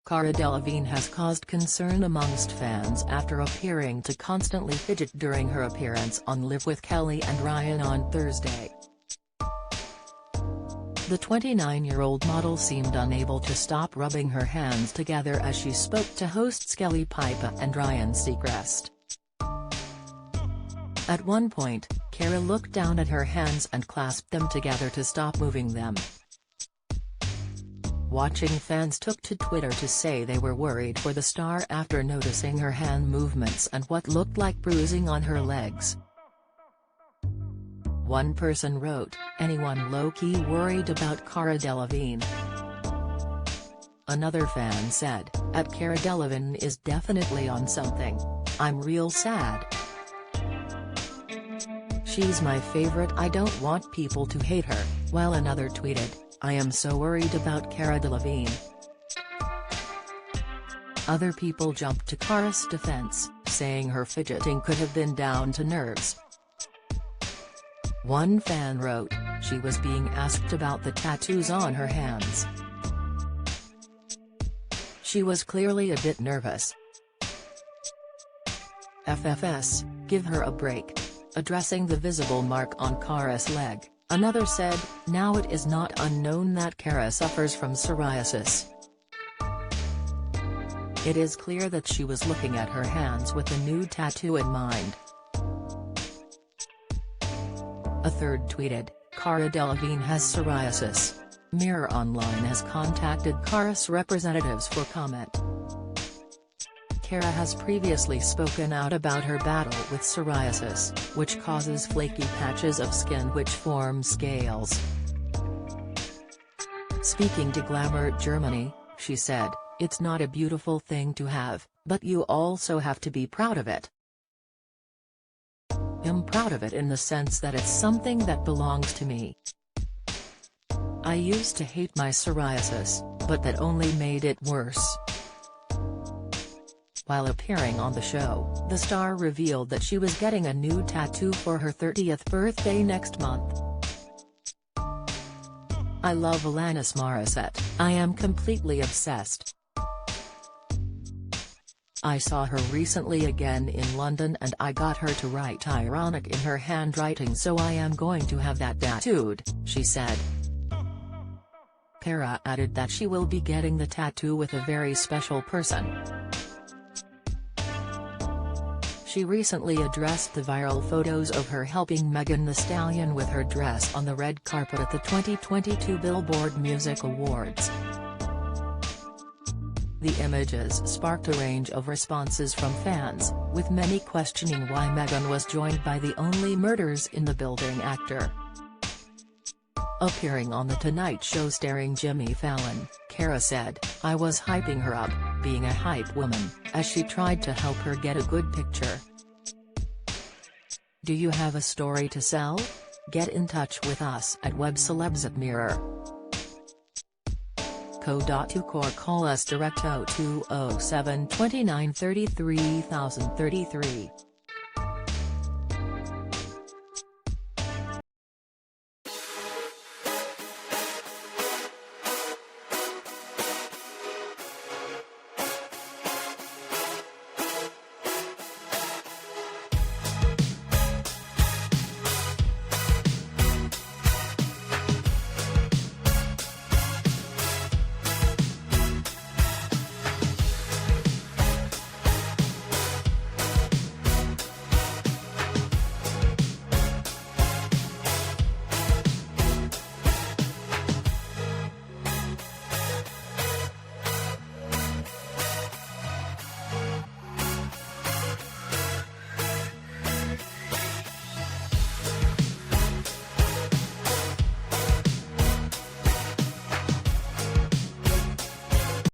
Cara Delevingne has caused concern amongst fans after appearing to constantly fidget during her appearance on Live with Kelly and Ryan on Thursday. The 29-year-old model seemed unable to stop rubbing her hands together as she spoke to hosts Kelly Piper and Ryan Seacrest. At one point, Cara looked down at her hands and clasped them together to stop moving them. Watching fans took to Twitter to say they were worried for the star after noticing her hand movements and what looked like bruising on her legs. One person wrote, "Anyone low-key worried about Cara Delevingne?" Another fan said, "Cara Delevingne is definitely on something. I'm real sad. She's my favorite, I don't want people to hate her," while another tweeted, "I am so worried about Cara Delevingne." Other people jumped to Cara's defense, saying her fidgeting could have been down to nerves. One fan wrote, "She was being asked about the tattoos on her hands. She was clearly a bit nervous. FFS, give her a break." Addressing the visible mark on Cara's leg, another said, "Now it is not unknown that Cara suffers from psoriasis. It is clear that she was looking at her hands with a new tattoo in mind." A third tweeted, "Cara Delevingne has psoriasis. Mirror Online has contacted Cara's representatives for comment." Cara has previously spoken out about her battle with psoriasis, which causes flaky patches of skin which form scales. Speaking to Glamour Germany, she said, "It's not a beautiful thing to have, but you also have to be proud of it. I'm proud of it in the sense that it's something that belongs to me. I used to hate my psoriasis, but that only made it worse." While appearing on the show, the star revealed that she was getting a new tattoo for her 30th birthday next month. "I love Alanis Morissette, I am completely obsessed. I saw her recently again in London and I got her to write ironic in her handwriting, so I am going to have that tattooed," she said. Cara added that she will be getting the tattoo with a very special person. She recently addressed the viral photos of her helping Megan Thee Stallion with her dress on the red carpet at the 2022 Billboard Music Awards. The images sparked a range of responses from fans, with many questioning why Megan was joined by the only Murders in the Building actor. Appearing on The Tonight Show starring Jimmy Fallon, Cara said, "I was hyping her up, being a hype woman," as she tried to help her get a good picture. Do you have a story to sell? Get in touch with us at webcelebs@mirror.co.uk or call us direct 0207 29 33 033.